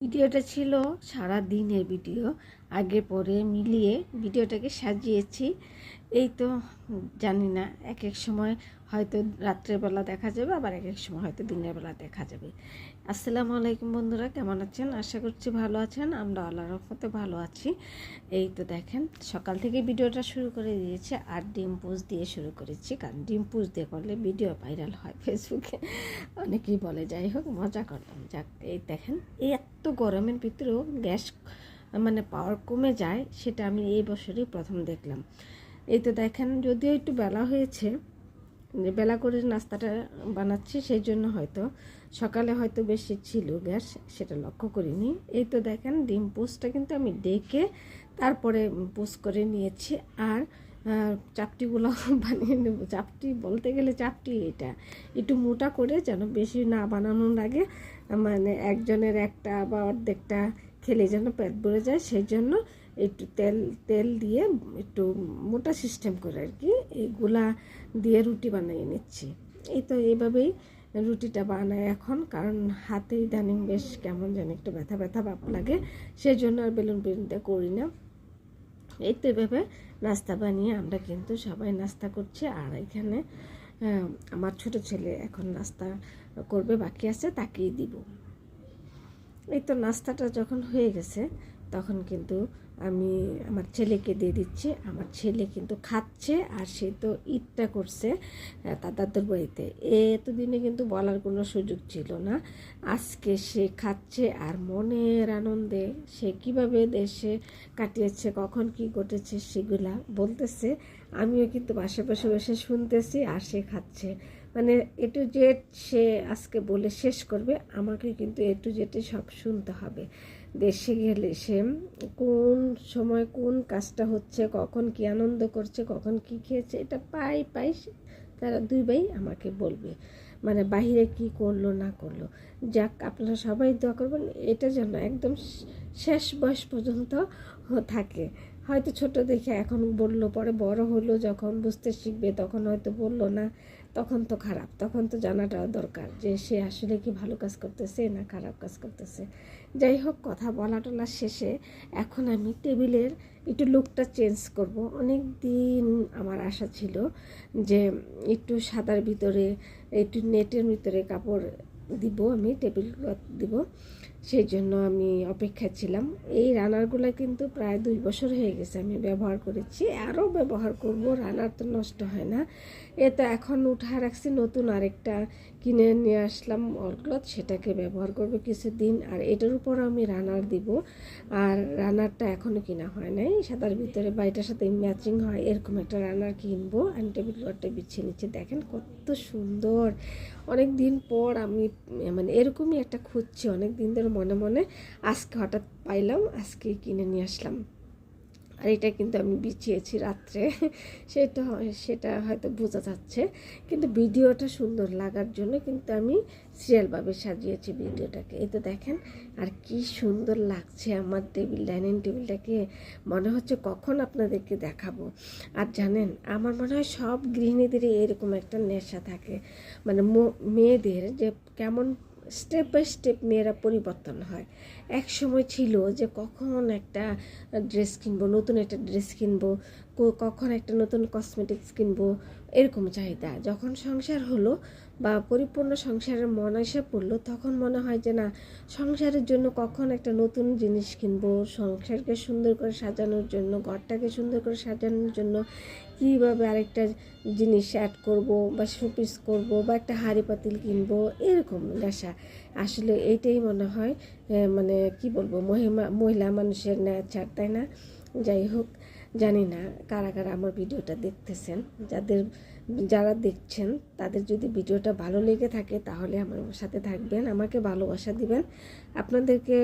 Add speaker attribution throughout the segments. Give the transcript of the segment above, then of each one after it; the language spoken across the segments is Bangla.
Speaker 1: ভিডিওটা ছিল সারা দিনের ভিডিও, আগে পরে মিলিয়ে ভিডিওটাকে সাজিয়েছি। এই তো জানি না, এক এক সময় হয়তো রাত্রেবেলা দেখা যাবে, আবার এক এক সময় হয়তো দিনের বেলা দেখা যাবে। আসসালামু আলাইকুম বন্ধুরা, কেমন আছেন? আশা করছি ভালো আছেন। আমরা আল্লাহর রহমতে ভালো আছি। এই তো দেখেন, সকাল থেকে ভিডিওটা শুরু করে দিয়েছে, আর ডিম পোস্ট দিয়ে শুরু করেছি, কারণ ডিম পোস্ট দিয়ে করলে ভিডিও ভাইরাল হয় ফেসবুকে, অনেকেই বলে। যাই হোক, মজা করলাম। যাক, এই দেখেন, এই এত গরমের ভিতরেও গ্যাস পাওয়ার কমে যায়, সেটা আমি এই বছরই প্রথম দেখলাম। এই তো দেখেন, যদিও একটু বেলা হয়েছে, বেলা করে নাস্তাটা বানাচ্ছি, সেই জন্য হয়তো সকালে হয়তো বেশি ছিল গ্যাস, সেটা লক্ষ্য করিনি। এই তো দেখেন, ডিম পোস্টটা কিন্তু আমি ডেকে তারপরে পোস্ট করে নিয়েছি। আর চাপটিগুলো বানিয়ে নেব। চাপটি বলতে গেলে চাপটি এটা একটু মোটা করে, যেন বেশি না বানানো লাগে, একজনের একটা বা অর্ধেকটা খেলে যেন পেট ভরে যায়, সেই জন্য একটু তেল দিয়ে একটু মোটা সিস্টেম করে আর কি এইগুলা দিয়ে রুটি বানিয়ে নিচ্ছি। এই তো এইভাবেই রুটিটা বানাই এখন, কারণ হাতে ইদানিং বেশ কেমন যেন একটু ব্যথা ব্যথা ভাব লাগে, সেই জন্য আর বেলুন বেলুনটা করি না। এই তো এভাবে নাস্তা বানিয়ে আমরা কিন্তু সবাই নাস্তা করছি। আর এখানে আমার ছোট ছেলে এখন নাস্তা করবে, বাকি আছে, তাকেই দিব। এই তো নাস্তাটা যখন হয়ে গেছে, তখন কিন্তু আমি আমার ছেলেকে দিয়ে দিচ্ছি। আমার ছেলে কিন্তু খাচ্ছে, আর সে তো ঈদটা করছে তার দাদুর বাড়িতে। এতদিনে কিন্তু বলার কোনো সুযোগ ছিল না। আজকে সে খাচ্ছে, আর মনের আনন্দে সে কীভাবে দেশে কাটিয়েছে, কখন কি ঘটেছে সেগুলা বলতেছে। আমিও কিন্তু পাশে পাশে বসে শুনতেছি, আর সে খাচ্ছে। এ টু জেড সে আজকে বলে শেষ করবে, আমাকে কিন্তু এ টু জেডে সব শুনতে হবে। দেশে গেলে সে কোন সময় কোন কাজটা হচ্ছে, কখন কি আনন্দ করছে, কখন কি খেয়েছে, এটা পাই তারা দুই ভাই আমাকে বলবে, বাহিরে কি করলো না করলো। যাক, আপনারা সবাই দোয়া করবেন এটা যেন একদম শেষ বয়স পর্যন্ত থাকে। হয়তো ছোট দেখে এখন বললো, পরে বড় হলো যখন বুঝতে শিখবে, তখন হয়তো বললো না, তখন তো খারাপ, তখন তো জানাটাও দরকার যে সে আসলে কি ভালো কাজ করতেছে না খারাপ কাজ করতেছে। যাই হোক, কথা বলা টলা শেষে এখন আমি টেবিলের একটু লুকটা চেঞ্জ করব। অনেক দিন আমার আশা ছিল যে একটু সাদার ভিতরে, একটু নেটের ভিতরে কাপড় দিব, আমি টেবিল ক্লথ দিব, সেই জন্য আমি অপেক্ষায় ছিলাম। এই রানারগুলো কিন্তু প্রায় 2 বছর হয়ে গেছে আমি ব্যবহার করেছি, আরও ব্যবহার করব, রানার তো নষ্ট হয় না। তো এখন উঠা রাখছি, নতুন আরেকটা কিনে নিয়ে আসলাম অলক্লথ, সেটাকে ব্যবহার করব কিছুদিন। আর এটার উপর আমি রানার দিব, আর রানারটা এখনও কিনা হয় নাই, সাদার ভিতরে বা এটার সাথে ম্যাচিং হয় এরকম একটা রানার কিনবো। আমি টেবিল ক্লথটা বিছিয়ে নিচ্ছি, দেখেন কত সুন্দর। অনেক দিন পর আমি এরকমই একটা খুঁজছি, অনেক দিন ধরে মনে মনে, আজকে হঠাৎ পাইলাম, আজকে কিনে নিয়ে আসলাম। আর এটা কিন্তু আমি বিছিয়েছি রাত্রে, সেটা হয়তো বোঝা যাচ্ছে, কিন্তু ভিডিওটা সুন্দর লাগার জন্য কিন্তু আমি সিরিয়ালভাবে সাজিয়েছি ভিডিওটাকে। এই তো দেখেন, আর কি সুন্দর লাগছে আমার ডাইনিং টেবিলটাকে, মনে হচ্ছে কখন আপনাদেরকে দেখাবো। আর জানেন, আমার মনে হয় সব গৃহিণীদের এরকম একটা নেশা থাকে, মেয়েদের, যে কেমন স্টেপ বাই স্টেপ মেয়েরা পরিবর্তন হয়। এক সময় ছিল যে কখন একটা ড্রেস কিনবো, নতুন একটা ড্রেস কিনবো, কখন একটা নতুন কসমেটিক্স কিনবো, এরকম চাহিদা। যখন সংসার হলো বা পরিপূর্ণ সংসারের মন এসে পড়লো, তখন মনে হয় যে না, সংসারের জন্য কখন একটা নতুন জিনিস কিনবো, সংসারকে সুন্দর করে সাজানোর জন্য, ঘরটাকে সুন্দর করে সাজানোর জন্য কীভাবে আরেকটা জিনিস অ্যাড করব, বা শোপিস করব, বা একটা হাঁড়ি পাতিল কিনবো, এরকম নেশা। আসলে এইটাই মনে হয় কি বলবো, মহিলা মানুষের নেচার, তাই না? যাই হোক, জানি না কারা কারা আমার ভিডিওটা দেখতেছেন। যারা দেখছেন তাদের যদি ভিডিওটা ভালো লেগে থাকে, তাহলে আমার সাথে থাকবেন, আমাকে ভালোবাসা দিবেন। আপনাদেরকে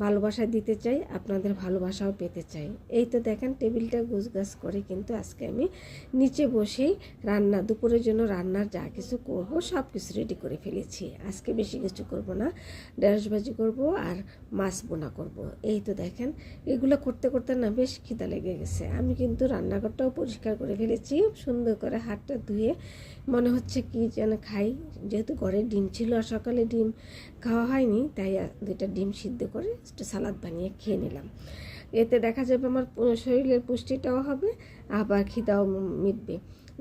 Speaker 1: ভালোবাসা দিতে চাই, আপনাদের ভালোবাসাও পেতে চাই। এই তো দেখেন, টেবিলটা গোছগাছ করে কিন্তু আজকে আমি নিচে বসেই দুপুরের জন্য রান্নার যা কিছু করব সব কিছু রেডি করে ফেলেছি। আজকে বেশি কিছু করব না, ঢেঁড়স ভাজি করব আর মাছ বোনা করব। এই তো দেখেন, এগুলো করতে করতে না বেশ খিদা লেগে গেছে। আমি কিন্তু রান্নাঘরটাও পরিষ্কার করে ফেলেছি, সুন্দর করে হাতটা ধুয়ে, মনে হচ্ছে কি যেন খাই, যেহেতু ঘরে ডিম ছিল আর সকালে ডিম খাওয়া হয়নি, তাই 2টা ডিম সিদ্ধ করে একটু সালাদ বানিয়ে খেয়ে নিলাম। এতে দেখা যাবে আমার শরীরের পুষ্টিটাও হবে, আবার খিদাও মিটবে।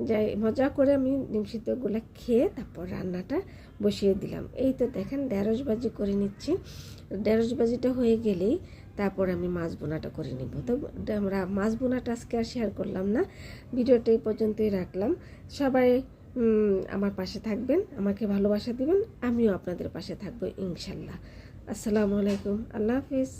Speaker 1: যাই মজা করে আমি ডিম সিদ্ধগুলো খেয়ে তারপর রান্নাটা বসিয়ে দিলাম। এই তো দেখেন ঢেঁড়স ভাজি করে নিচ্ছি। ঢেঁড়স ভাজিটা হয়ে গেলেই তারপর আমি মাছ বোনাটা করে নিব। তো আমরা মাছ বোনাটা আজকে আর শেয়ার করলাম না, ভিডিওটা এই পর্যন্তই রাখলাম। সবাই আমার পাশে থাকবেন, আমাকে ভালোবাসা দিবেন, আমিও আপনাদের পাশে থাকবো ইনশাল্লাহ। আসসালামু আলাইকুম, আল্লাহ হাফিজ।